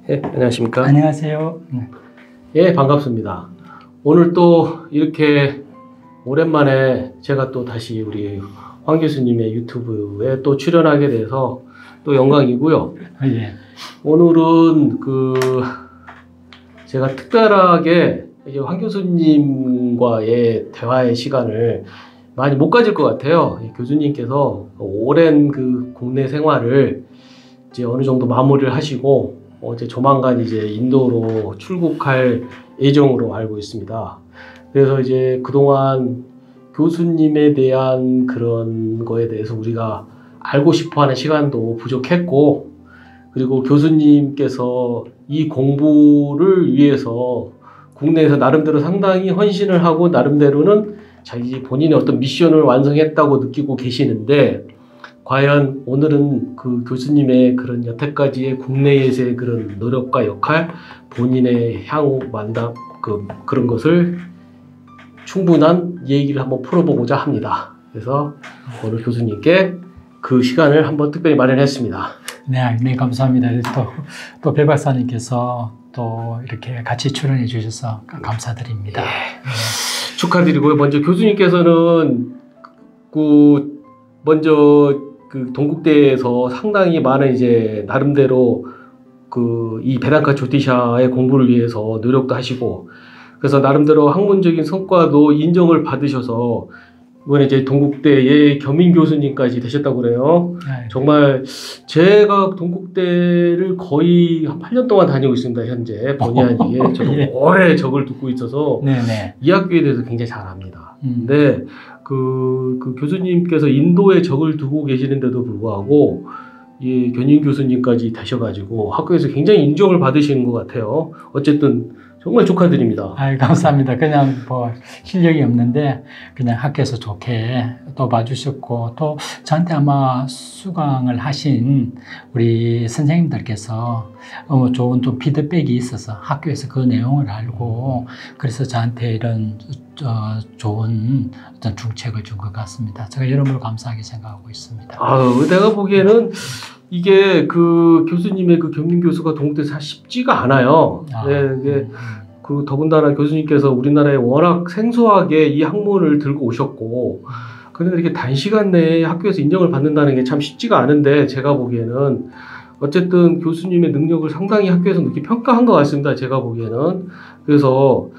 예, 안녕하십니까? 안녕하세요. 예, 반갑습니다. 오늘 또 이렇게 오랜만에 제가 또 다시 우리 황 교수님의 유튜브에 또 출연하게 돼서 또 영광이고요. 예. 오늘은 제가 특별하게 이제 황 교수님과의 대화의 시간을 많이 못 가질 것 같아요. 교수님께서 오랜 국내 생활을 이제 어느 정도 마무리를 하시고 이제 조만간 이제 인도로 출국할 예정으로 알고 있습니다. 그래서 이제 그동안 교수님에 대한 그런 거에 대해서 우리가 알고 싶어하는 시간도 부족했고, 그리고 교수님께서 이 공부를 위해서 국내에서 나름대로 상당히 헌신을 하고 나름대로는 자기 본인의 어떤 미션을 완성했다고 느끼고 계시는데, 과연 오늘은 그 교수님의 그런 여태까지의 국내에서의 그런 노력과 역할, 본인의 향후 만담 그런 것을 충분한 얘기를 한번 풀어보고자 합니다. 그래서 오늘 교수님께 그 시간을 한번 특별히 마련했습니다. 네, 감사합니다. 또 배 박사님께서 또 이렇게 같이 출연해 주셔서 감사드립니다. 예, 축하드리고요. 먼저 교수님께서는 먼저 동국대에서 상당히 많은 이제 나름대로 이 베단카 조티샤의 공부를 위해서 노력도 하시고, 그래서 나름대로 학문적인 성과도 인정을 받으셔서 이번에 이제 동국대의 겸임 교수님까지 되셨다고 그래요. 네. 정말 제가 동국대를 거의 한 8년 동안 다니고 있습니다. 현재 본의 아니게 저도 예. 오래 적을 듣고 있어서 네네. 이 학교에 대해서 굉장히 잘 압니다. 근데 그 교수님께서 인도에 적을 두고 계시는데도 불구하고 이 견인 교수님까지 되셔가지고 학교에서 굉장히 인정을 받으시는 것 같아요. 어쨌든 정말 축하드립니다. 감사합니다. 그냥 실력이 없는데 그냥 학교에서 좋게 또 봐주셨고, 또 저한테 아마 수강을 하신 우리 선생님들께서 좋은 또 피드백이 있어서 학교에서 그 내용을 알고, 그래서 저한테 이런 좋은 어떤 중책을 준 것 같습니다. 제가 여러모로 감사하게 생각하고 있습니다. 내가 보기에는 이게 교수님의 겸임 교수가 동국대에서 쉽지가 않아요. 네, 더군다나 교수님께서 우리나라에 워낙 생소하게 이 학문을 들고 오셨고, 그런데 이렇게 단시간 내에 학교에서 인정을 받는다는 게 참 쉽지가 않은데, 제가 보기에는 어쨌든 교수님의 능력을 상당히 학교에서 높게 평가한 것 같습니다. 제가 보기에는. 그래서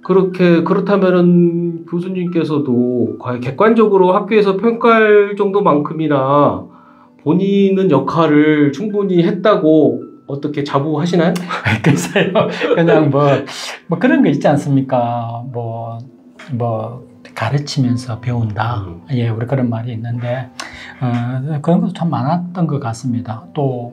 그렇다면은 교수님께서도 과연 객관적으로 학교에서 평가할 정도만큼이나 본인은 역할을 충분히 했다고 어떻게 자부하시나요? 글쎄요. 그냥 그런 거 있지 않습니까? 가르치면서 배운다. 예, 우리 그런 말이 있는데, 그런 것도 참 많았던 것 같습니다. 또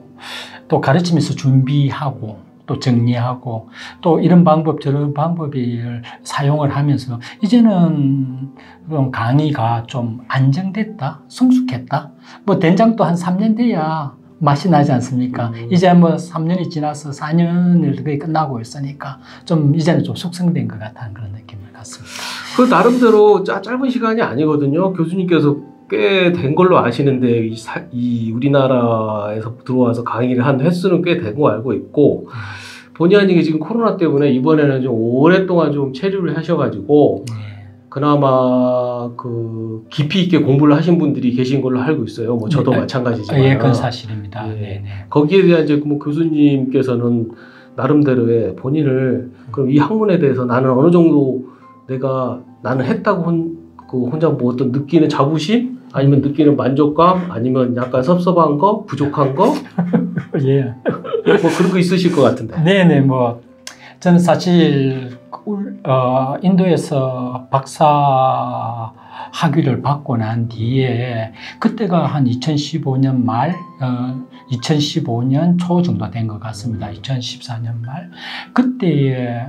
가르치면서 준비하고, 또 정리하고, 또 이런 방법, 저런 방법을 사용을 하면서, 이제는 강의가 좀 안정됐다, 성숙했다. 된장도 한 3년 돼야 맛이 나지 않습니까? 이제 3년이 지나서 4년을 거의 끝나고 있으니까 이제는 좀 숙성된 것 같다는 그런 느낌을 갖습니다. 나름대로 짧은 시간이 아니거든요. 교수님께서 꽤 된 걸로 아시는데, 이 우리나라에서 들어와서 강의를 한 횟수는 꽤 된 거 알고 있고, 본의 아니게 지금 코로나 때문에 이번에는 좀 오랫동안 좀 체류를 하셔가지고, 그나마 깊이 있게 공부를 하신 분들이 계신 걸로 알고 있어요. 저도 마찬가지지만. 예, 그건 사실입니다. 예. 네네. 거기에 대한 이제 교수님께서는 나름대로의 본인을 그럼 이 학문에 대해서 나는 어느 정도 나는 했다고 혼자 어떤 느끼는 자부심, 아니면 느끼는 만족감, 아니면 약간 섭섭한 거, 부족한 거, 예. 그런 거 있으실 것 같은데. 네네. 저는 사실 인도에서 박사 학위를 받고 난 뒤에, 그때가 한 2015년 말, 2015년 초 정도 된 것 같습니다. 2014년 말. 그때에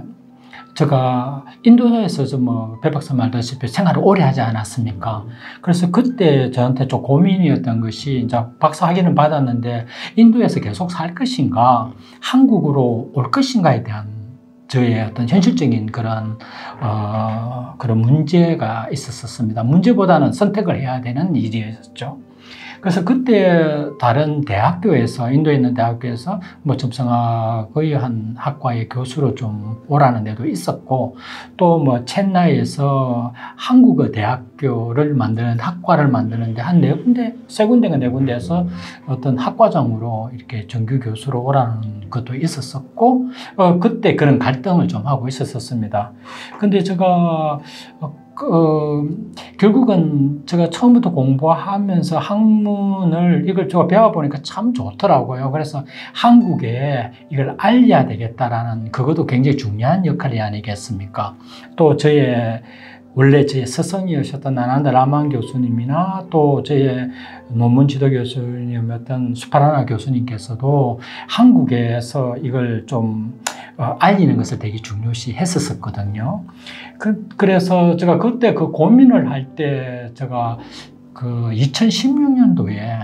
제가 인도에서 배 박사 말다시피 생활을 오래 하지 않았습니까? 그래서 그때 저한테 좀 고민이었던 것이, 이제 박사 학위는 받았는데 인도에서 계속 살 것인가, 한국으로 올 것인가에 대한 저의 어떤 현실적인 그런 문제가 있었습니다. 문제보다는 선택을 해야 되는 일이었죠. 그래서 그때 다른 대학교에서, 인도에 있는 대학교에서 뭐 점성학의 한 학과의 교수로 좀 오라는 데도 있었고, 또 뭐 첸나이에서 한국어 대학교를 만드는, 학과를 만드는데 한 4군데, 3군데가 4군데에서 어떤 학과장으로 이렇게 정규 교수로 오라는 것도 있었었고, 그때 그런 갈등을 좀 하고 있었습니다. 근데 제가 결국은 제가 처음부터 공부하면서 학문을 이걸 제가 배워보니까 참 좋더라고요. 그래서 한국에 이걸 알려야 되겠다라는, 그것도 굉장히 중요한 역할이 아니겠습니까? 또 원래 제 스승이셨던 나난다 라만 교수님이나 또 제 논문 지도 교수님이었던 수파라나 교수님께서도 한국에서 이걸 좀 알리는 것을 되게 중요시 했었거든요. 그래서 제가 그때 그 고민을 할 때 제가 그 2016년도에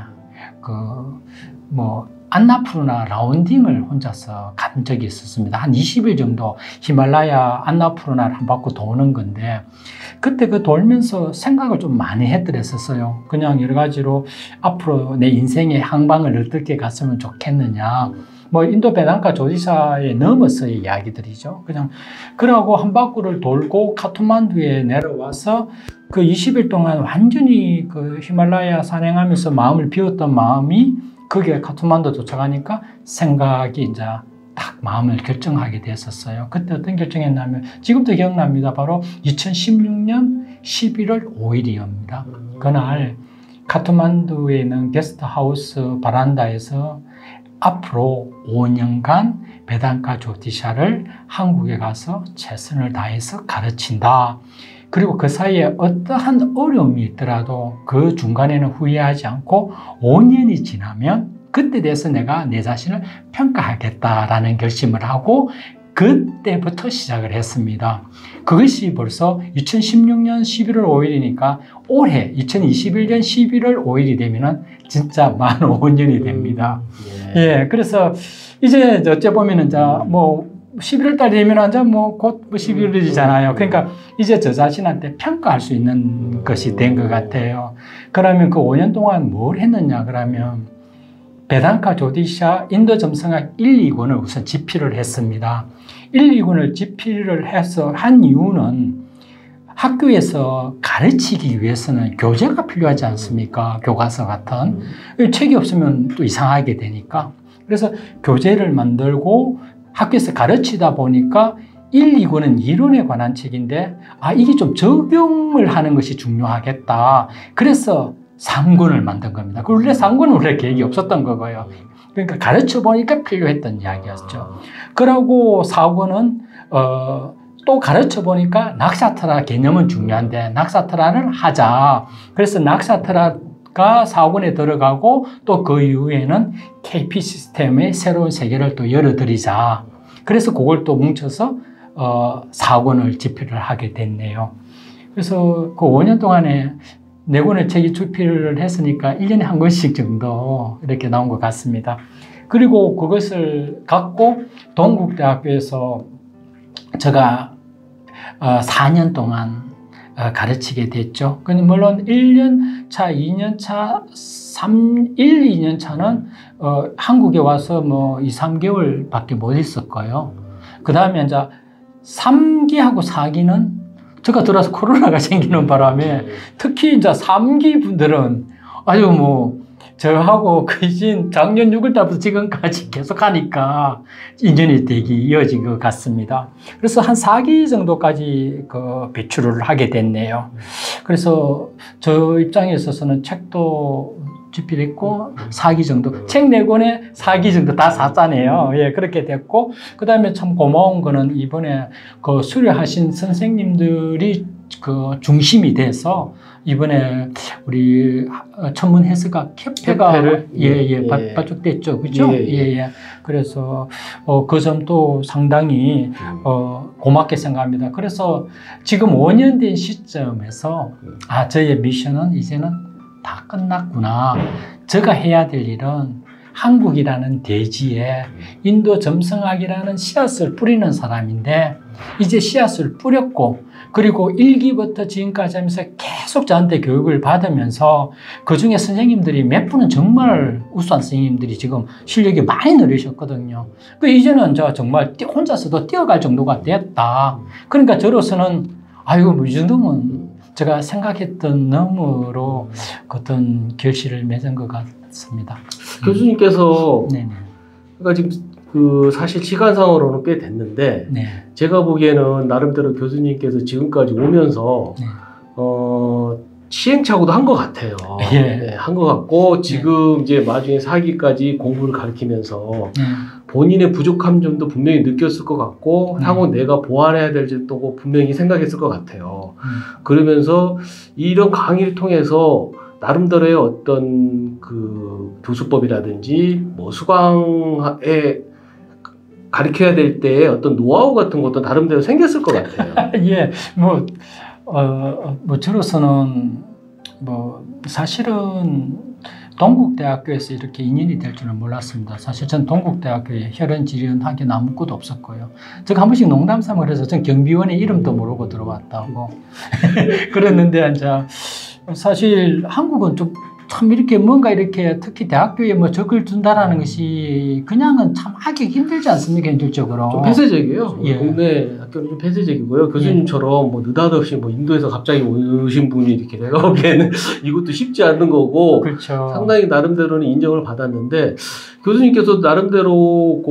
안나푸르나 라운딩을 혼자서 간 적이 있었습니다. 한 20일 정도 히말라야 안나푸르나를 한 바퀴 도는 건데, 그때 그 돌면서 생각을 좀 많이 했더랬었어요. 그냥 여러 가지로 앞으로 내 인생의 항방을 어떻게 갔으면 좋겠느냐. 뭐 인도 베단카 조지사에 넘어서의 이야기들이죠. 그냥 그러고 한 바퀴를 돌고 카트만두에 내려와서 그 20일 동안 완전히 그 히말라야 산행하면서 마음을 비웠던 마음이, 그게 카트만두 도착하니까 생각이 이제 딱 마음을 결정하게 됐었어요. 그때 어떤 결정했냐면, 지금도 기억납니다. 바로 2016년 11월 5일이옵니다. 그날 카트만두에 있는 게스트하우스 바란다에서 앞으로 5년간 베단카 조티샤를 한국에 가서 최선을 다해서 가르친다. 그리고 그 사이에 어떠한 어려움이 있더라도 그 중간에는 후회하지 않고 5년이 지나면 그때 대해서 내가 내 자신을 평가하겠다라는 결심을 하고 그때부터 시작을 했습니다. 그것이 벌써 2016년 11월 5일이니까 올해 2021년 11월 5일이 되면은 진짜 만 5년이 됩니다. 예, 그래서 이제 어째 보면은 뭐 11월 달이 되면 이제 곧 11월이잖아요. 그러니까 이제 저 자신한테 평가할 수 있는 것이 된 것 같아요. 그러면 그 5년 동안 뭘 했느냐 그러면 베단카 조디샤 인도 점성학 1, 2권을 우선 집필을 했습니다. 1, 2권을 집필을 해서 한 이유는 학교에서 가르치기 위해서는 교재가 필요하지 않습니까? 교과서 같은. 책이 없으면 또 이상하게 되니까. 그래서 교재를 만들고 학교에서 가르치다 보니까 1, 2권은 이론에 관한 책인데 이게 좀 적용을 하는 것이 중요하겠다. 그래서 3권을 만든 겁니다. 원래 3권은 원래 계획이 없었던 거고요. 그러니까 가르쳐 보니까 필요했던 이야기였죠. 그러고 4권은 또 가르쳐 보니까 낙사트라 개념은 중요한데 낙사트라를 하자. 그래서 낙사트라가 4권에 들어가고 또 그 이후에는 KP 시스템의 새로운 세계를 또 열어드리자. 그래서 그걸 또 뭉쳐서 4권을 집필을 하게 됐네요. 그래서 그 5년 동안에 4권의 책이 집필을 했으니까 1년에 한 권씩 정도 이렇게 나온 것 같습니다. 그리고 그것을 갖고 동국대학교에서 제가 4년 동안 가르치게 됐죠. 물론 1년 차, 2년 차, 1, 2년 차는 한국에 와서 뭐 2, 3개월 밖에 못 있었고요. 그 다음에 이제 3기하고 4기는 제가 들어와서 코로나가 생기는 바람에 특히 이제 3기 분들은 아주 저하고 거진 작년 6월달부터 지금까지 계속 하니까 인연이 되기 이어진 것 같습니다. 그래서 한 4기 정도까지 배출을 하게 됐네요. 그래서 저 입장에 있어서는 책도 집필했고 4기 정도, 책 4권에 4기 정도 다 샀잖아요. 예, 그렇게 됐고, 그 다음에 참 고마운 거는 이번에 수료하신 선생님들이 중심이 돼서 이번에 우리 천문 해석학 협회가 발족됐죠, 그죠? 예. 그래서 그 점도 상당히 고맙게 생각합니다. 그래서 지금 5년 된 시점에서 저의 미션은 이제는 다 끝났구나. 제가 해야 될 일은 한국이라는 대지에 인도 점성학이라는 씨앗을 뿌리는 사람인데 이제 씨앗을 뿌렸고 그리고 1기부터 지금까지 하면서 계속 저한테 교육을 받으면서 그중에 선생님들이 몇 분은 정말 우수한 선생님들이 지금 실력이 많이 늘으셨거든요. 그 이제는 저 정말 혼자서도 뛰어갈 정도가 됐다. 그러니까 저로서는 아이고 뭐 이 정도면 제가 생각했던 너머로 어떤 결실을 맺은 것 같습니다. 교수님께서 네네. 그러니까 지금 그 사실 시간상으로는 꽤 됐는데 네. 제가 보기에는 나름대로 교수님께서 지금까지 오면서 네. 시행착오도 한 것 같아요. 예. 네, 한 것 같고 지금 이제 나중에 4기까지 공부를 가르치면서 네. 본인의 부족한 점도 분명히 느꼈을 것 같고 향후 내가 보완해야 될 점도 분명히 생각했을 것 같아요. 그러면서 이런 강의를 통해서 나름대로의 어떤 그 교수법이라든지 뭐 수강에 가르쳐야 될 때의 어떤 노하우 같은 것도 나름대로 생겼을 것 같아요. 예, 뭐 저로서는 뭐 사실은 동국대학교에서 이렇게 인연이 될 줄은 몰랐습니다. 사실 전 동국대학교에 혈연, 지련, 학연 아무것도 없었고요. 제가 한 번씩 농담삼아 그래서 전 경비원의 이름도 모르고 들어왔다고 그랬는데 이제 사실 한국은 좀 참 이렇게 뭔가 이렇게 특히 대학교에 뭐 적을 둔다라는 것이 그냥은 참 하기 힘들지 않습니까? 현실적으로. 좀 폐쇄적이에요. 예. 국내 학교는 좀 폐쇄적이고요. 교수님처럼 뭐 느닷없이 뭐 인도에서 갑자기 오신 분이 이렇게 내가 보기에는 이것도 쉽지 않은 거고 그렇죠. 상당히 나름대로는 인정을 받았는데 교수님께서 나름대로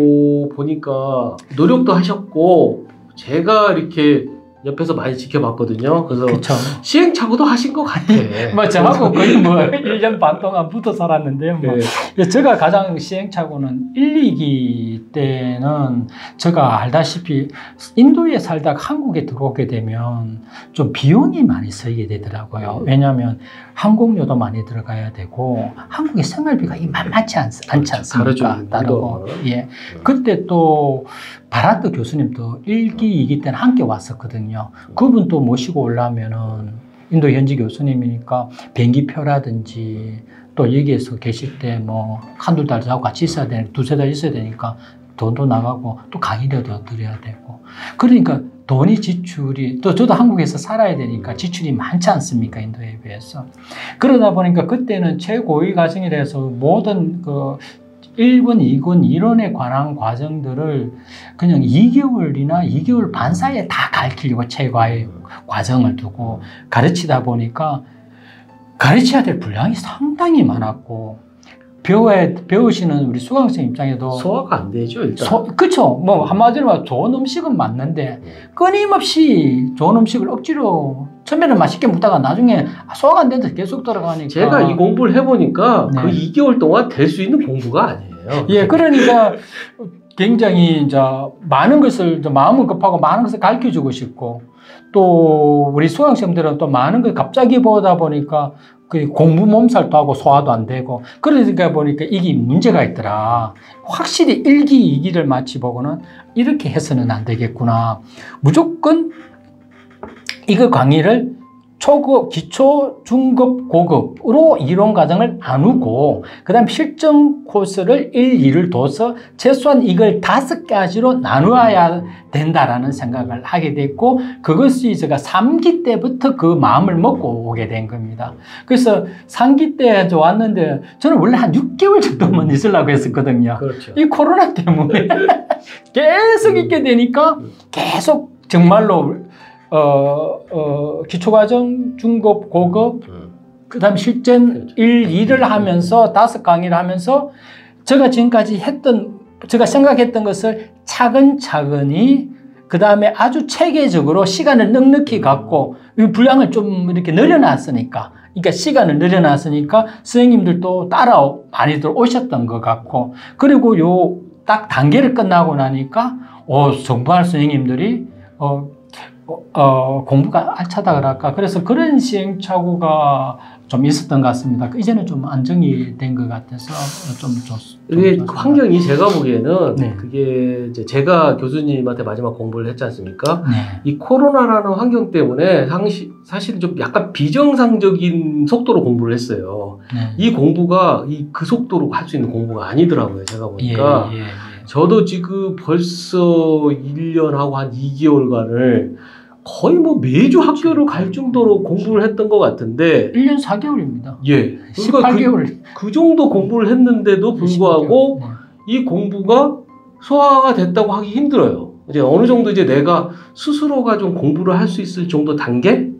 보니까 노력도 하셨고 제가 이렇게 옆에서 많이 지켜봤거든요. 그래서 그쵸. 시행착오도 하신 것 같아. 뭐 저하고 거의 뭐 1년 반 동안 붙어 살았는데요. 뭐 네. 제가 가장 시행착오는 1, 2기 때는 제가 알다시피 인도에 살다가 한국에 들어오게 되면 좀 비용이 많이 쓰이게 되더라고요. 왜냐하면 항공료도 많이 들어가야 되고 한국의 생활비가 만만치 않지 않습니까? 다르고. 예. 그때 또 바라트 교수님도 1기, 2기 때는 함께 왔었거든요. 그분 또 모시고 오려면은 인도 현지 교수님이니까 비행기표라든지 또 여기에서 계실 때 뭐 한두 달 자고 같이 있어야 되니까 두세 달 있어야 되니까 돈도 나가고 또 강의료도 드려야 되고 그러니까 돈이 지출이 또 저도 한국에서 살아야 되니까 지출이 많지 않습니까? 인도에 비해서. 그러다 보니까 그때는 최고위 과정이라서 모든 그 1권, 2권, 이론에 관한 과정들을 그냥 2개월이나 2개월 반 사이에 다 가르치려고 최고의 과정을 두고 가르치다 보니까 가르쳐야 될 분량이 상당히 많았고 배우시는 우리 수강생 입장에도 소화가 안 되죠, 일단. 그렇죠. 뭐 한마디로 말하면 좋은 음식은 맞는데 끊임없이 좋은 음식을 억지로 처음에는 맛있게 먹다가 나중에 소화가 안 된다 계속 돌아가니까 제가 이 공부를 해보니까 네. 그 2개월 동안 될 수 있는 공부가 아니에요. 예, 그러니까 굉장히 이제 많은 것을 마음은 급하고 많은 것을 가르쳐주고 싶고 또 우리 수강생들은 또 많은 걸 갑자기 보다 보니까 그 공부 몸살도 하고 소화도 안 되고 그러니까 보니까 이게 문제가 있더라. 확실히 1기, 2기를 마치 보고는 이렇게 해서는 안 되겠구나. 무조건 이거 강의를 초급, 기초, 중급, 고급으로 이론 과정을 나누고 그 다음 실전 코스를 1, 2를 둬서 최소한 이걸 5가지로 나누어야 된다라는 생각을 하게 됐고 그것이 제가 3기 때부터 그 마음을 먹고 오게 된 겁니다. 그래서 3기 때 왔는데 저는 원래 한 6개월 정도만 있으려고 했었거든요. 그렇죠. 이 코로나 때문에 계속 있게 되니까 계속 정말로 기초과정, 중급, 고급, 그 다음 실전 1, 2를 하면서 5강의를 하면서 제가 지금까지 제가 생각했던 것을 차근차근히 그 다음에 아주 체계적으로 시간을 넉넉히 갖고 분량을 좀 이렇게 늘려놨으니까 그러니까 시간을 늘려놨으니까 선생님들도 따라 많이들 오셨던 것 같고 그리고 요 딱 단계를 끝나고 나니까 정말 선생님들이 공부가 알차다 그럴까. 그래서 그런 시행착오가 좀 있었던 것 같습니다. 이제는 좀 안정이 된 것 같아서 이게 환경이 제가 보기에는 네. 그게 이제 제가 교수님한테 마지막 공부를 했지 않습니까? 네. 이 코로나라는 환경 때문에 사실 좀 약간 비정상적인 속도로 공부를 했어요. 네. 이 공부가 그 속도로 할 수 있는 공부가 아니더라고요. 제가 보니까. 예. 저도 지금 벌써 1년하고 한 2개월간을 거의 뭐 매주 학교를 갈 정도로 공부를 했던 것 같은데 1년 4개월입니다. 예. 18개월. 그 정도 공부를 했는데도 불구하고 18개월. 네. 이 공부가 소화가 됐다고 하기 힘들어요. 이제 어느 정도 이제 내가 스스로가 좀 공부를 할 수 있을 정도 단계?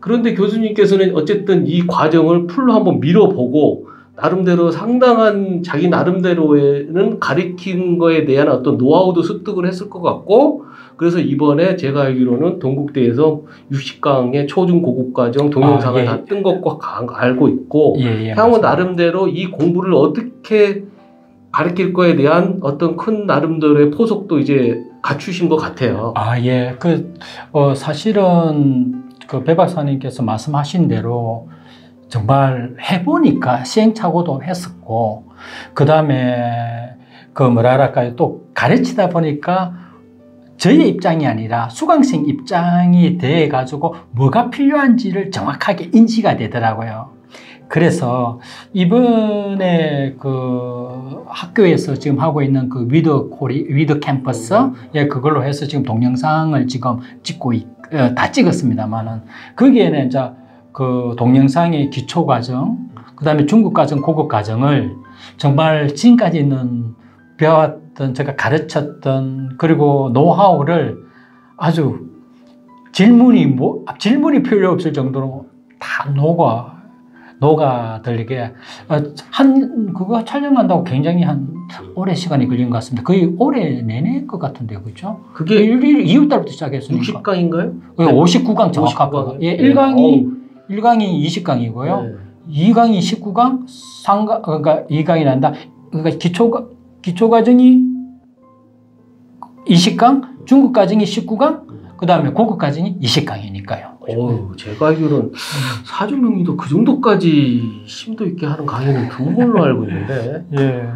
그런데 교수님께서는 어쨌든 이 과정을 풀로 한번 밀어보고 나름대로 상당한 자기 나름대로에는 가르친 거에 대한 어떤 노하우도 습득을 했을 것 같고 그래서 이번에 제가 알기로는 동국대에서 60강의 초중 고급 과정 동영상을 예. 다 뜬 것과 알고 있고 향후 나름대로 이 공부를 어떻게 가르칠 거에 대한 어떤 큰 나름대로의 포석도 이제 갖추신 것 같아요. 예. 사실은 배 박사님께서 말씀하신 대로 정말 해보니까 시행착오도 했었고, 그 다음에 또 가르치다 보니까 저희 입장이 아니라 수강생 입장이 돼가지고 뭐가 필요한지를 정확하게 인지가 되더라고요. 그래서 이번에 학교에서 지금 하고 있는 위드 캠퍼스, 그걸로 해서 지금 동영상을 지금 다 찍었습니다만은, 거기에는 이제 동영상의 기초 과정, 그 다음에 중급 과정, 고급 과정을 정말 지금까지는 배웠던, 제가 가르쳤던, 그리고 노하우를 아주 질문이 필요 없을 정도로 다 녹아들게, 그거 촬영한다고 굉장히 오래 시간이 걸린 것 같습니다. 거의 올해 내내 것 같은데, 그죠? 그게 2월달부터 시작했으니까. 60강인가요? 59강 정확하고. 예, 1강이 20강이고요. 2강이 19강, 그러니까 2강이 난다. 그러니까 기초 과정이 20강, 중급 과정이 19강, 그 다음에 고급 과정이 20강이니까요. 제가 알기로는 사주명리도 그 정도까지 심도 있게 하는 강의는 두 걸로 알고 있는데. 예.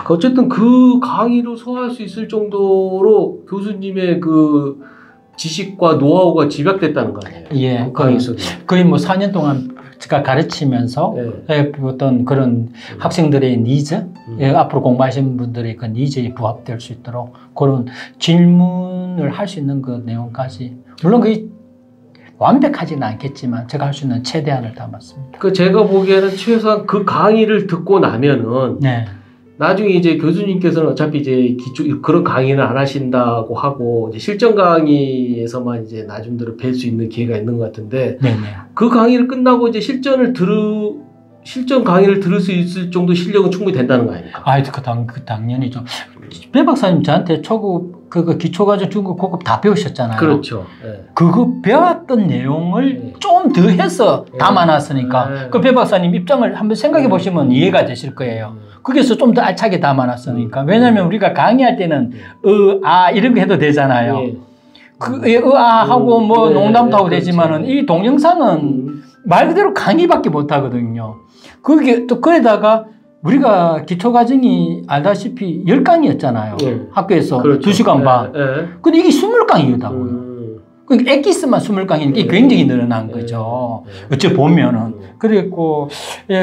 어쨌든 그 강의로 소화할 수 있을 정도로 교수님의 지식과 노하우가 집약됐다는 거 아니에요? 예. 강의 속에. 거의 4년 동안 제가 가르치면서 어떤 그런 학생들의 니즈, 앞으로 공부하시는 분들의 그 니즈에 부합될 수 있도록 그런 질문을 할 수 있는 그 내용까지, 물론 그게 완벽하지는 않겠지만 제가 할 수 있는 최대한을 담았습니다. 제가 보기에는 최소한 그 강의를 듣고 나면은 나중에 이제 교수님께서는 어차피 이제 그런 강의는 안 하신다고 하고 이제 실전 강의에서만 이제 나중대로 뵐 수 있는 기회가 있는 것 같은데, 그 강의를 끝나고 이제 실전 강의를 들을 수 있을 정도 실력은 충분히 된다는 거 아닙니까? 당연히 좀. 배 박사님 저한테 초급, 기초과정, 중급, 고급 다 배우셨잖아요. 그렇죠. 그거 배웠던 내용을 좀 더 해서 담아놨으니까 배 박사님 입장을 한번 생각해 보시면 이해가 되실 거예요. 거기서 좀 더 알차게 담아놨으니까. 왜냐면 우리가 강의할 때는 이런 거 해도 되잖아요. 하고 농담도 하고 되지만은 이 동영상은 말 그대로 강의밖에 못 하거든요. 거기다가 우리가 기초과정이 알다시피 10강이었잖아요. 학교에서 그렇죠. 2시간 반. 근데 이게 20강이었다고요. 그러니까 엑기스만 20강이니까 이게 굉장히 늘어난 거죠. 어째 보면은.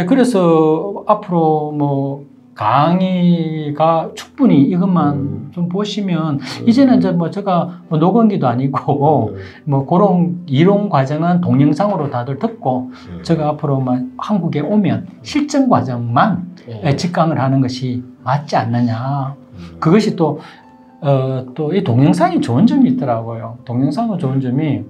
그래서 앞으로 강의가 충분히 이것만 좀 보시면, 이제는 제가 녹음기도 아니고, 그런 이론 과정은 동영상으로 다들 듣고, 제가 앞으로 한국에 오면 실전 과정만 직강을 하는 것이 맞지 않느냐. 그것이 또 이 동영상이 좋은 점이 있더라고요. 동영상은 좋은 점이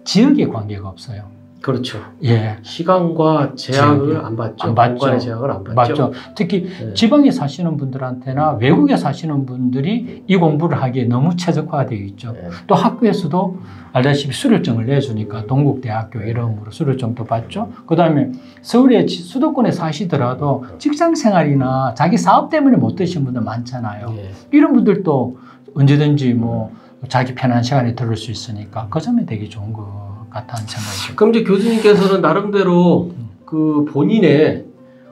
지역에 관계가 없어요. 그렇죠. 예. 시간과 제약을 안 받죠. 공간의 제약을 안 받죠. 맞죠. 특히 지방에 사시는 분들한테나 외국에 사시는 분들이 이 공부를 하기에 너무 최적화되어 있죠. 또 학교에서도 알다시피 수료증을 내주니까 동국대학교 이름으로 수료증도 받죠. 그 다음에 서울의 수도권에 사시더라도 직장 생활이나 자기 사업 때문에 못 드신 분들 많잖아요. 이런 분들도 언제든지 자기 편한 시간에 들을 수 있으니까 그 점이 되게 좋은 것 같다는 생각이 듭니다. 그럼 이제 교수님께서는 나름대로 그 본인의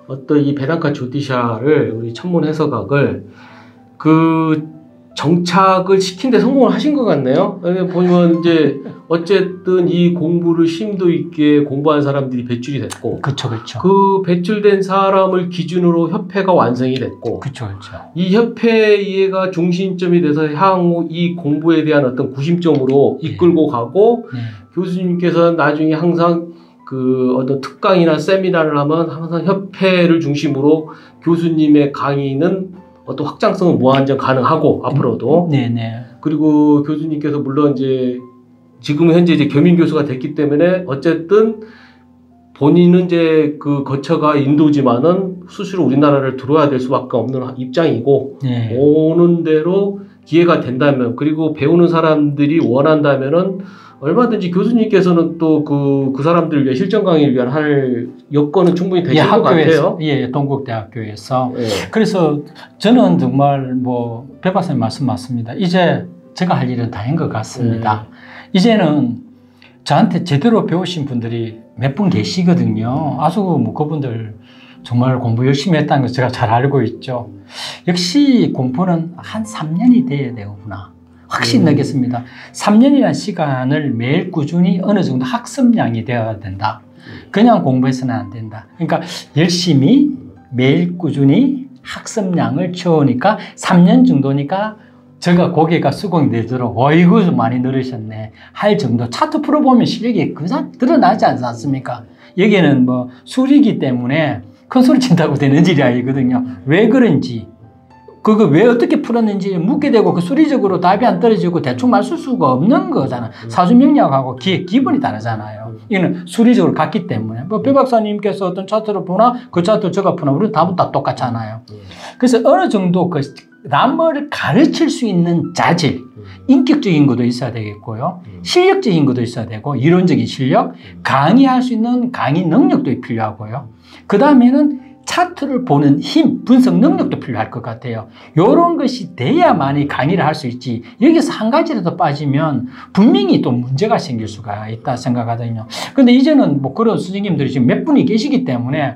어떤 이 베당카 조티샤를 우리 천문 해석학을 그 정착을 시킨 데 성공을 하신 것 같네요. 보면 이제 어쨌든 이 공부를 심도 있게 공부한 사람들이 배출이 됐고, 그렇죠, 그렇죠. 그 배출된 사람을 기준으로 협회가 완성이 됐고, 그렇죠, 그렇죠. 이 협회 이해가 중심점이 돼서 향후 이 공부에 대한 어떤 구심점으로 이끌고 가고, 교수님께서는 나중에 항상 그 어떤 특강이나 세미나를 하면 항상 협회를 중심으로 교수님의 강의는 어떤 확장성은 무한정 가능하고 앞으로도. 네네. 그리고 교수님께서 물론 이제 지금 현재 이제 겸임 교수가 됐기 때문에 어쨌든 본인은 이제 그 거처가 인도지만은 수시로 우리나라를 들어와야 될 수밖에 없는 입장이고, 네. 오는 대로 기회가 된다면, 그리고 배우는 사람들이 원한다면은 얼마든지 교수님께서는 또 그 사람들을 위해 실전 강의를 위한 할 여건은 충분히 되실 것 같아요. 예, 동국대학교에서. 예. 그래서 저는 정말 뭐 배 박사님 말씀 맞습니다. 이제 제가 할 일은 다인 것 같습니다. 이제는 저한테 제대로 배우신 분들이 몇 분 계시거든요. 아주 뭐 그분들 정말 공부 열심히 했다는 거 제가 잘 알고 있죠. 역시 공부는 한 3년이 돼야 되구나. 확실히 느꼈습니다. 3년이라는 시간을 매일 꾸준히 어느 정도 학습량이 되어야 된다. 그냥 공부해서는 안 된다. 그러니까 열심히 매일 꾸준히 학습량을 채우니까 3년 정도니까 제가 고개가 수긍이 되도록 어이구 좀 많이 늘으셨네 할 정도. 차트 풀어보면 실력이 그냥 드러나지 않습니까? 여기는 뭐 술이기 때문에 큰 소리 친다고 되는 일이 아니거든요. 왜 그런지, 그거 왜 어떻게 풀었는지 묻게 되고 그 수리적으로 답이 안 떨어지고 대충 맞출 수가 없는 거잖아. 사주명리학하고 기본이 다르잖아요. 이거는 수리적으로 갔기 때문에. 뭐 배 박사님께서 어떤 차트를 보나 그 차트를 제가 보나 우리는 답은 다 똑같잖아요. 그래서 어느 정도 그 남을 가르칠 수 있는 자질, 인격적인 것도 있어야 되겠고요. 실력적인 것도 있어야 되고, 이론적인 실력, 강의할 수 있는 강의 능력도 필요하고요. 그 다음에는 차트를 보는 힘, 분석 능력도 필요할 것 같아요. 이런 것이 돼야만이 강의를 할 수 있지. 여기서 한 가지라도 빠지면 분명히 또 문제가 생길 수가 있다 생각하거든요. 근데 이제는 뭐 그런 선생님들이 지금 몇 분이 계시기 때문에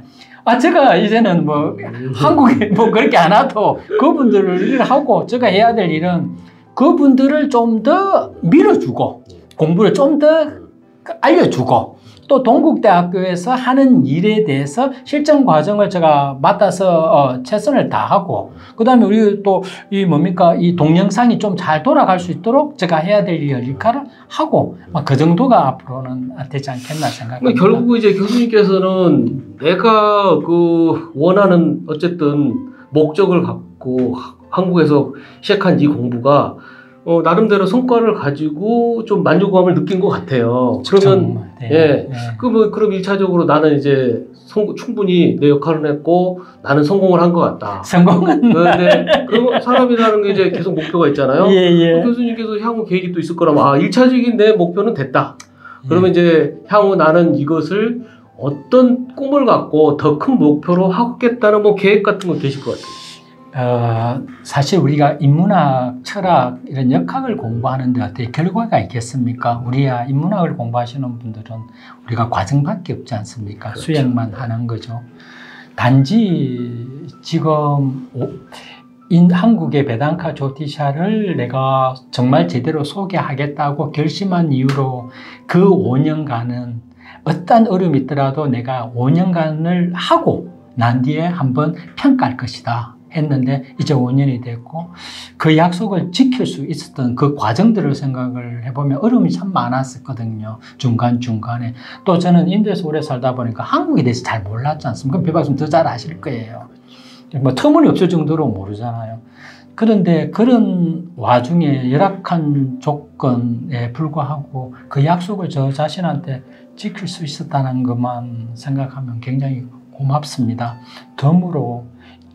제가 이제는 뭐 한국에 뭐 그렇게 안 와도 그분들을 일을 하고 제가 해야 될 일은 그분들을 좀 더 밀어주고 공부를 좀 더 알려주고 또 동국대학교에서 하는 일에 대해서 실전 과정을 제가 맡아서 최선을 다하고, 그 다음에 우리 또 이 뭡니까 이 동영상이 좀 잘 돌아갈 수 있도록 제가 해야 될 역할을 하고, 그 정도가 앞으로는 되지 않겠나 생각합니다. 결국 이제 교수님께서는 내가 그 원하는 어쨌든 목적을 갖고 한국에서 시작한 이 공부가 나름대로 성과를 가지고 좀 만족감을 느낀 것 같아요. 그러면, 네. 예. 네. 그럼 1차적으로 나는 이제 충분히 내 역할을 했고 나는 성공을 한 것 같다. 성공은. 그런데 그 사람이라는 게 이제 계속 목표가 있잖아요. 예. 교수님께서 향후 계획이 또 있을 거라면, 1차적인 내 목표는 됐다. 그러면 이제 향후 나는 이것을 어떤 꿈을 갖고 더 큰 목표로 하겠다는 뭐 계획 같은 거 계실 것 같아요. 사실 우리가 인문학, 철학 이런 역학을 공부하는데 어떻게 결과가 있겠습니까? 우리야 인문학을 공부하시는 분들은 우리가 과정밖에 없지 않습니까? 그렇죠. 수행만 하는 거죠. 단지 지금 한국의 베당카 조티샤를 내가 정말 제대로 소개하겠다고 결심한 이후로 그 5년간은 어떤 어려움이 있더라도 내가 5년간을 하고 난 뒤에 한번 평가할 것이다 했는데 이제 5년이 됐고, 그 약속을 지킬 수 있었던 그 과정들을 생각을 해보면 어려움이 참 많았었거든요. 중간중간에. 또 저는 인도에서 오래 살다 보니까 한국에 대해서 잘 몰랐지 않습니까? 배 박사님 더 잘 아실 거예요. 뭐 터무니없을 정도로 모르잖아요. 그런데 그런 와중에 열악한 조건에 불구하고 그 약속을 저 자신한테 지킬 수 있었다는 것만 생각하면 굉장히 고맙습니다. 덤으로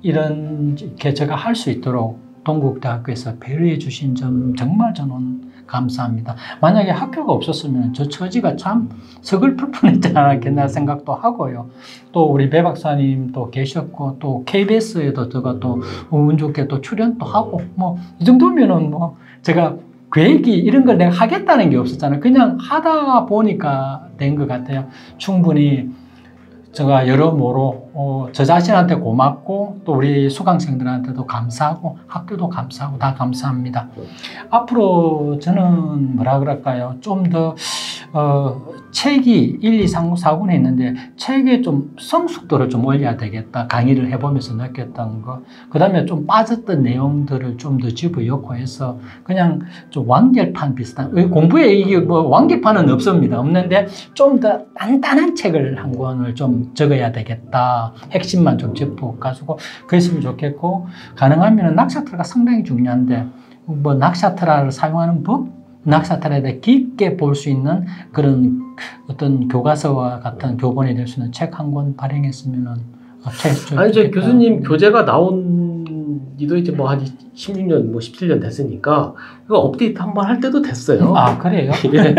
이렇게 제가 할 수 있도록 동국대학교에서 배려해 주신 점 정말 저는 감사합니다. 만약에 학교가 없었으면 저 처지가 참 서글플 뻔했지 않았겠나 생각도 하고요. 또 우리 배 박사님 또 계셨고, 또 KBS에도 제가 또 운 좋게 또 출연도 하고, 뭐 이 정도면은 뭐 제가 계획이 이런 걸 내가 하겠다는 게 없었잖아요. 그냥 하다 보니까 된 것 같아요. 충분히 제가 여러모로 저 자신한테 고맙고 또 우리 수강생들한테도 감사하고 학교도 감사하고 다 감사합니다. 앞으로 저는 뭐라 그럴까요? 좀 더 책이 1, 2, 3, 4군에 있는데 책의 좀 성숙도를 좀 올려야 되겠다. 강의를 해보면서 느꼈던 거. 그 다음에 좀 빠졌던 내용들을 좀 더 집어넣고 해서 그냥 좀 완결판 비슷한, 공부에 이게 뭐 완결판은 없습니다. 없는데 좀 더 단단한 책을 한 권을 좀 적어야 되겠다. 핵심만 좀 짚어가지고 그랬으면 좋겠고, 가능하면 낚시트라가 상당히 중요한데 뭐 낚시트라를 사용하는 법? 낚시트라에 대해 깊게 볼 수 있는 그런 어떤 교과서와 같은 교본이 될 수 있는 책 한 권 발행했으면은 아니 저 교수님 교재가 나온 지도 이제 뭐 한 16년 뭐 17년 됐으니까 이거 업데이트 한번 할 때도 됐어요. 아 그래요? 예.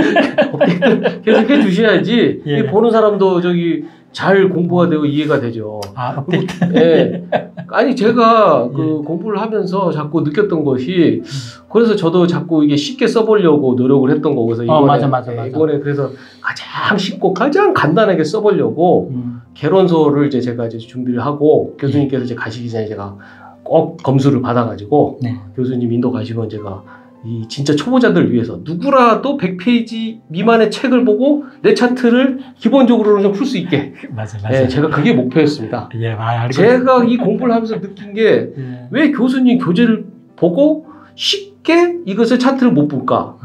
업데이트 계속 해주셔야지 예. 보는 사람도 저기 잘 공부가 되고 이해가 되죠. 아 업데이트. 예. 아니 제가 그 예. 공부를 하면서 자꾸 느꼈던 것이, 그래서 저도 자꾸 이게 쉽게 써보려고 노력을 했던 거고, 그래서 이번에 맞아. 이번에 그래서 가장 쉽고 가장 간단하게 써보려고 개론서를 이제 제가 이제 준비를 하고, 교수님께서 이제 가시기 전에 제가 꼭 검수를 받아가지고 네. 교수님 인도 가시면 제가 이 진짜 초보자들 위해서 누구라도 100페이지 미만의 책을 보고 내 차트를 기본적으로는 좀 풀 수 있게. 맞아. 예, 제가 그게 목표였습니다. 예, 알고 제가 이 공부를 하면서 느낀 게 왜 교수님 교재를 보고 쉽게 이것을 차트를 못 볼까?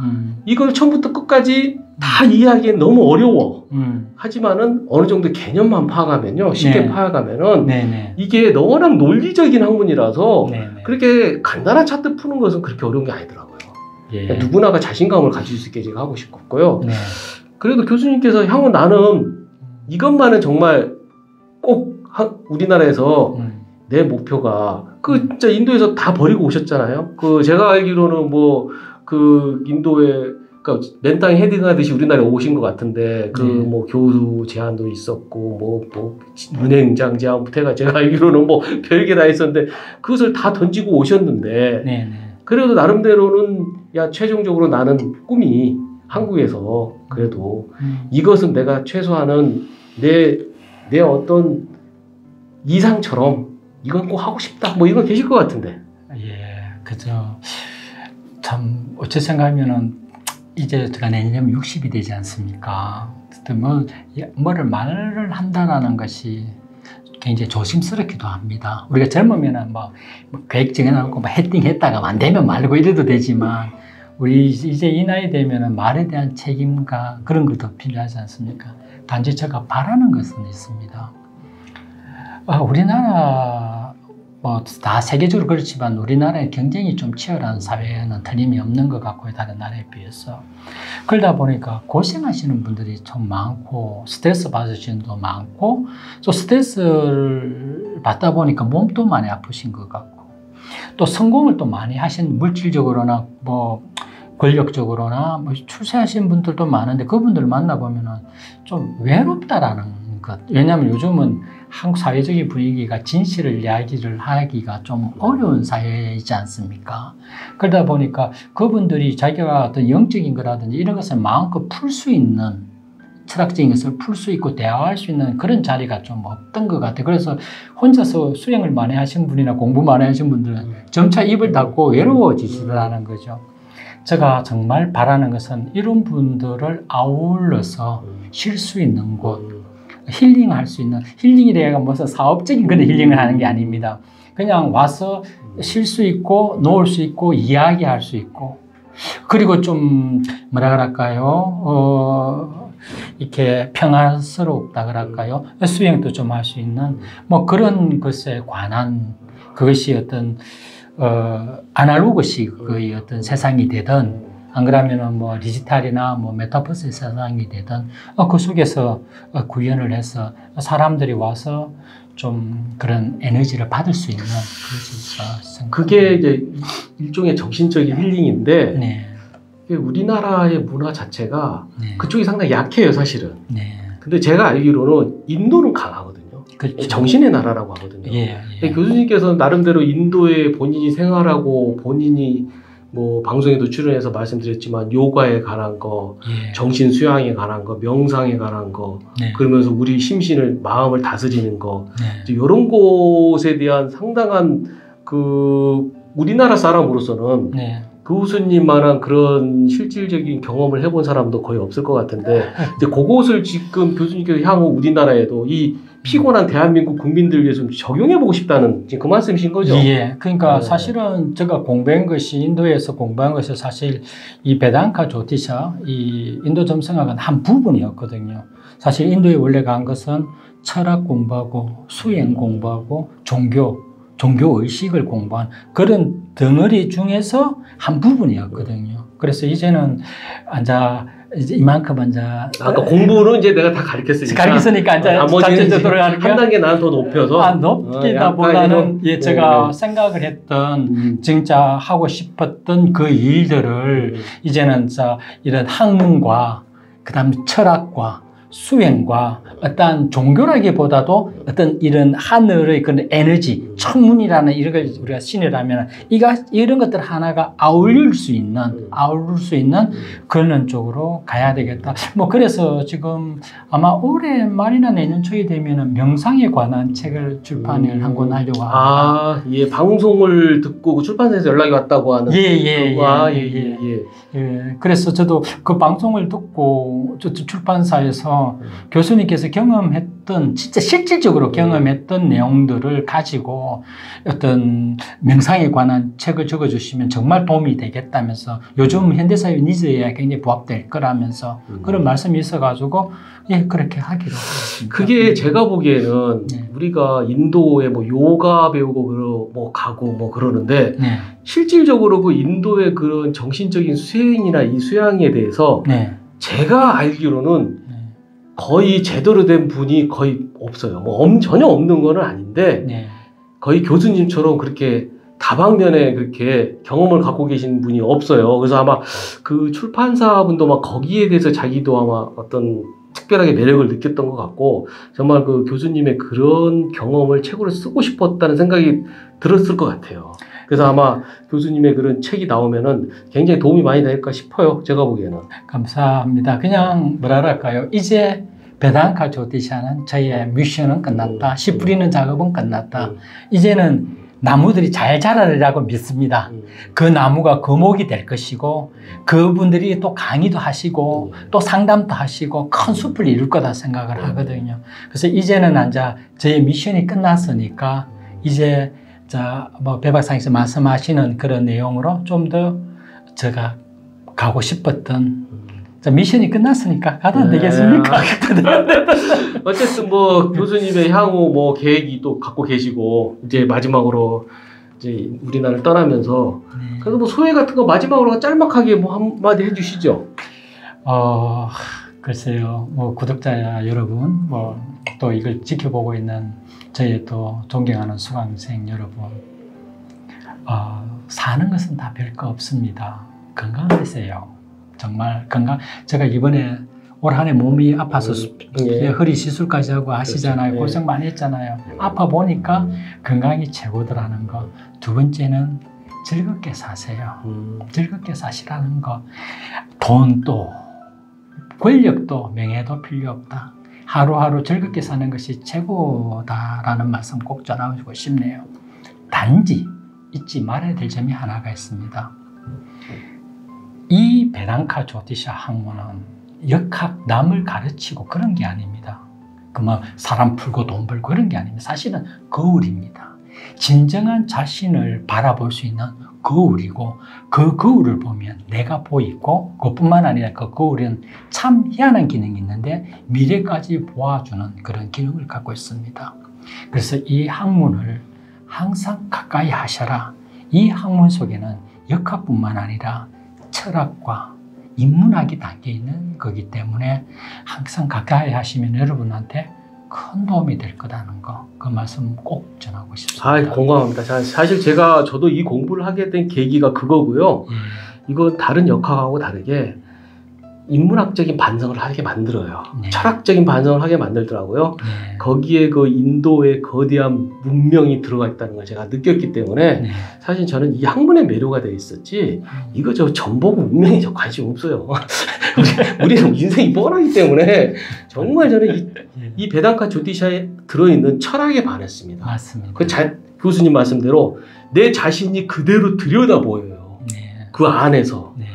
이걸 처음부터 끝까지 다 이해하기엔 너무 어려워. 하지만은 어느 정도 개념만 파악하면요, 쉽게 네. 파악하면은 네네. 이게 워낙 논리적인 학문이라서 네네. 그렇게 간단한 차트 푸는 것은 그렇게 어려운 게 아니더라고요. 예. 누구나가 자신감을 가질 수 있게 제가 하고 싶었고요. 네. 그래도 교수님께서 향후 나는 이것만은 정말 꼭 우리나라에서 내 목표가, 그 진짜 인도에서 다 버리고 오셨잖아요. 그 제가 알기로는 뭐 그 인도에 그러니까 맨땅에 헤딩하듯이 우리나라에 오신 것 같은데, 그 뭐 교수 제안도 있었고 뭐 은행장 제안부터 제가 알기로는 뭐 별게 다 있었는데 그것을 다 던지고 오셨는데, 네네. 그래도 나름대로는 야 최종적으로 나는 꿈이 한국에서 그래도 이것은 내가 최소한은 내 어떤 이상처럼 이건 꼭 하고 싶다, 뭐 이건 계실 것 같은데. 예, 그죠. 참 어째 생각하면은 이제 제가 내년이면 60이 되지 않습니까? 뭐를 말을 한다라는 것이 굉장히 조심스럽기도 합니다. 우리가 젊으면은 뭐 계획 정해놓고 뭐 헤딩했다가 안 되면 말고 이래도 되지만, 우리 이제 이 나이 되면은 말에 대한 책임과 그런 것도 필요하지 않습니까? 단지 제가 바라는 것은 있습니다. 우리나라 뭐 다 세계적으로 그렇지만 우리나라의 경쟁이 좀 치열한 사회는 틀림이 없는 것 같고요, 다른 나라에 비해서. 그러다 보니까 고생하시는 분들이 좀 많고 스트레스 받으시는 분도 많고, 또 스트레스를 받다 보니까 몸도 많이 아프신 것 같고, 또 성공을 또 많이 하신, 물질적으로나 뭐 권력적으로나 뭐 출세하신 분들도 많은데 그분들을 만나보면은 좀 외롭다라는 것. 왜냐하면 요즘은 한국 사회적인 분위기가 진실을 이야기를 하기가 좀 어려운 사회이지 않습니까? 그러다 보니까 그분들이 자기가 어떤 영적인 거라든지 이런 것을 마음껏 풀 수 있는, 철학적인 것을 풀 수 있고 대화할 수 있는 그런 자리가 좀 없던 것 같아요. 그래서 혼자서 수행을 많이 하신 분이나 공부 많이 하신 분들은 점차 입을 닫고 외로워지시더라는 거죠. 제가 정말 바라는 것은 이런 분들을 아울러서 쉴 수 있는 곳, 힐링할 수 있는, 힐링이 내가 무슨 사업적인 그런 힐링을 하는 게 아닙니다. 그냥 와서 쉴 수 있고 놓을 수 있고 이야기할 수 있고, 그리고 좀 뭐라 그럴까요? 이렇게 평화스럽다 그럴까요? 수행도 좀 할 수 있는 뭐 그런 것에 관한, 그것이 어떤 아날로그식의 어떤 세상이 되든, 안 그러면은 뭐 디지털이나 뭐 메타버스의 세상이 되든 그 속에서 구현을 해서 사람들이 와서 좀 그런 에너지를 받을 수 있는 그것이 그게 이제 일종의 정신적인 힐링인데, 네. 우리나라의 문화 자체가 네. 그쪽이 상당히 약해요, 사실은. 네. 근데 제가 알기로는 인도는 강하거든요. 그렇죠. 정신의 나라라고 하거든요. 예, 예. 근데 교수님께서 나름대로 인도에 본인이 생활하고 본인이 뭐 방송에도 출연해서 말씀드렸지만 요가에 관한 거, 예. 정신 수양에 관한 거, 명상에 관한 거, 네. 그러면서 우리 심신을 마음을 다스리는 거, 네. 이런 곳에 대한 상당한 그 우리나라 사람으로서는 네. 교수님만한 그런 실질적인 경험을 해본 사람도 거의 없을 것 같은데 이제 그것을 지금 교수님께서 향후 우리나라에도 이 피곤한 대한민국 국민들 위해 좀 적용해보고 싶다는 지금 그 말씀이신 거죠? 예. 그러니까 네. 사실은 제가 공부한 것이 인도에서 공부한 것이 사실 이 베당카 조티샤, 이 인도 점성학은 한 부분이었거든요. 사실 인도에 원래 간 것은 철학 공부하고 수행 공부하고 종교 의식을 공부한 그런 덩어리 중에서 한 부분이었거든요. 그래서 이제는 이제 이만큼 아까 공부는 이제 내가 다 가르쳤으니까 이제 자체적으로 들어가는 한 단계 나는 더 높여서 높기보다는 예, 제가 생각을 했던 진짜 하고 싶었던 그 일들을 이제는 이런 학문과 그다음에 철학과 수행과 어떤 종교라기보다도 어떤 이런 하늘의 그런 에너지, 천문이라는 이런 걸 우리가 신이라면 이런 것들 하나가 아울릴 수 있는 그런 쪽으로 가야 되겠다. 뭐 그래서 지금 아마 올해 말이나 내년 초에 되면은 명상에 관한 책을 출판을 한 권 하려고 합니다. 아, 예, 방송을 듣고 그 출판사에서 연락이 왔다고 하는. 예. 그래서 저도 그 방송을 듣고 출판사에서 교수님께서 경험했던 진짜 실질적으로 경험했던 내용들을 가지고 어떤 명상에 관한 책을 적어주시면 정말 도움이 되겠다면서 요즘 현대사회 니즈에 굉장히 부합될 거라면서 그런 말씀이 있어가지고 예 그렇게 하기로 했습니다. 그게 제가 보기에는 우리가 인도에 뭐 요가 배우고 뭐 가고 뭐 그러는데 실질적으로 그 인도의 그런 정신적인 수행이나 이 수양에 대해서 제가 알기로는 거의 제대로 된 분이 거의 없어요. 뭐 전혀 없는 건 아닌데 거의 교수님처럼 그렇게 다방면에 그렇게 경험을 갖고 계신 분이 없어요. 그래서 아마 그 출판사분도 막 거기에 대해서 자기도 아마 어떤 특별하게 매력을 느꼈던 것 같고 정말 그 교수님의 그런 경험을 책으로 쓰고 싶었다는 생각이 들었을 것 같아요. 그래서 아마 교수님의 그런 책이 나오면은 굉장히 도움이 많이 될까 싶어요. 제가 보기에는. 감사합니다. 그냥 뭐랄까요. 이제 베당카 조티샤는 저희의 미션은 끝났다. 씨 뿌리는 작업은 끝났다. 이제는 나무들이 잘 자라리라고 믿습니다. 그 나무가 거목이 될 것이고 그분들이 또 강의도 하시고 또 상담도 하시고 큰 숲을 이룰 거다 생각을 하거든요. 그래서 이제는 이제 저희 미션이 끝났으니까 이제 뭐 배 박사님께서 말씀하시는 그런 내용으로 좀 더 제가 가고 싶었던 미션이 끝났으니까 가도 안 되겠습니까? 어쨌든 뭐 교수님의 향후 뭐 계획이 또 갖고 계시고 이제 마지막으로 이제 우리나라를 떠나면서 그래서 뭐 소회 같은 거 마지막으로 짤막하게 뭐 한마디 해주시죠. 글쎄요, 뭐 구독자 여러분, 뭐 또 이걸 지켜보고 있는 저희 또 존경하는 수강생 여러분, 사는 것은 다 별거 없습니다. 건강하세요. 정말 건강. 제가 이번에 올 한 해 몸이 아파서 허리 시술까지 하고 아시잖아요. 고생 많이 했잖아요. 아파 보니까 건강이 최고더라는 거. 두 번째는 즐겁게 사세요. 즐겁게 사시라는 거. 돈도 권력도 명예도 필요 없다. 하루하루 즐겁게 사는 것이 최고다라는 말씀 꼭 전하고 싶네요. 단지 잊지 말아야 될 점이 하나가 있습니다. 이 베당카 조티샤 학문은 역학 남을 가르치고 그런 게 아닙니다. 뭐 사람 풀고 돈 벌고 그런 게 아닙니다. 사실은 거울입니다. 진정한 자신을 바라볼 수 있는 거울이고 그 거울을 보면 내가 보이고 그것뿐만 아니라 그 거울은 참 희한한 기능이 있는데 미래까지 보아주는 그런 기능을 갖고 있습니다. 그래서 이 학문을 항상 가까이 하셔라. 이 학문 속에는 역학뿐만 아니라 철학과 인문학이 담겨 있는 거기 때문에 항상 가까이 하시면 여러분한테 큰 도움이 될 거라는 거, 그 말씀 꼭 전하고 싶습니다. 공감합니다. 사실 저도 이 공부를 하게 된 계기가 그거고요. 이건 다른 역학하고 다르게 인문학적인 반성을 하게 만들어요. 네. 철학적인 반성을 하게 만들더라고요. 네. 거기에 그 인도의 거대한 문명이 들어가 있다는 걸 제가 느꼈기 때문에 네. 사실 저는 이 학문에 매료가 돼 있었지 이거 저 전보고 문명에 저 관심 없어요. 우리는 인생이 뻔하기 때문에 정말 저는 이 베단카 조티샤에 들어있는 철학에 반했습니다. 맞습니다. 교수님 말씀대로 내 자신이 그대로 들여다 보여요. 네. 그 안에서. 네.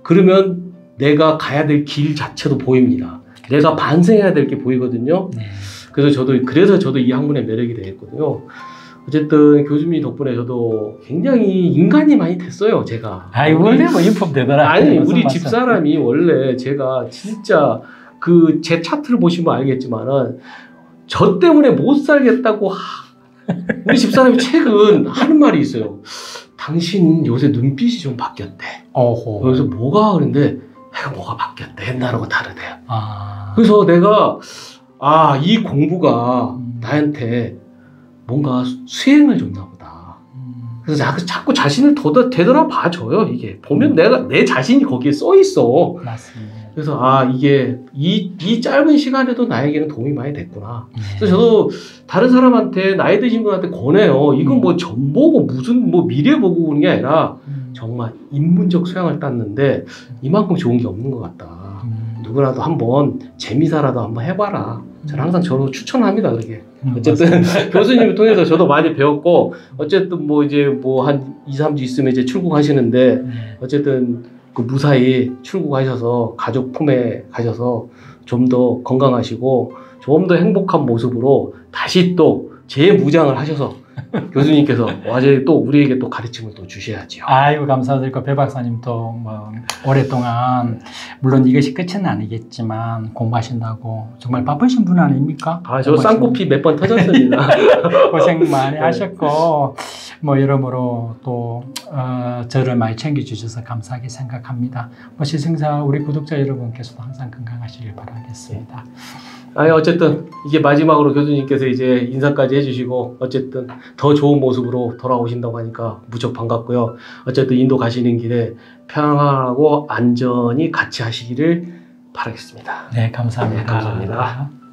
그러면 내가 가야 될 길 자체도 보입니다. 내가 반성해야 될 게 보이거든요. 네. 그래서 저도 이 학문에 매력이 되겠거든요. 어쨌든 교수님 덕분에 저도 굉장히 인간이 많이 됐어요, 제가. 원래 뭐 인품 되더라. 아니, 우리 집사람이 원래 제가 진짜 그 제 차트를 보시면 알겠지만은 저 때문에 못 살겠다고 우리 집사람이 최근 하는 말이 있어요. 당신 요새 눈빛이 좀 바뀌었대. 어호. 그래서 뭐가 그런데 뭐가 바뀌었대. 옛날하고 다르대요. 아. 그래서 내가 이 공부가 나한테 뭔가 수행을 줬나 보다. 그래서 자꾸 자신을 되돌아봐줘요. 이게 보면 내 자신이 거기에 써 있어. 맞습니다. 그래서 이게 이 짧은 시간에도 나에게는 도움이 많이 됐구나. 네. 그래서 저도 다른 사람한테 나이 드신 분한테 권해요. 이건 뭐 전 보고 무슨 뭐 미래 보고 그런 게 아니라 정말 인문적 소양을 땄는데 이만큼 좋은 게 없는 것 같다. 누구라도 한번 재미사라도 한번 해봐라. 저는 항상 저도 추천합니다. 그렇게. 어쨌든 교수님을 통해서 저도 많이 배웠고 어쨌든 뭐 이제 뭐 한 2, 3주 있으면 이제 출국하시는데 네. 어쨌든 그 무사히 출국하셔서 가족 품에 가셔서 좀 더 건강하시고 좀 더 행복한 모습으로 다시 또 재무장을 하셔서 교수님께서 어제 또 우리에게 또 가르침을 또 주셔야지요. 아이고 감사드리고 배 박사님도 뭐 오랫동안 물론 이것이 끝은 아니겠지만 공부하신다고 정말 바쁘신 분 아닙니까? 저 쌍코피 몇 번 터졌습니다. 고생 많이 네. 하셨고 뭐 여러모로 또 저를 많이 챙겨주셔서 감사하게 생각합니다. 뭐 시승사 우리 구독자 여러분께서도 항상 건강하시길 바라겠습니다. 어쨌든 이게 마지막으로 교수님께서 이제 인사까지 해주시고 어쨌든 더 좋은 모습으로 돌아오신다고 하니까 무척 반갑고요. 어쨌든 인도 가시는 길에 평안하고 안전히 같이 하시기를 바라겠습니다. 네, 감사합니다. 네, 감사합니다.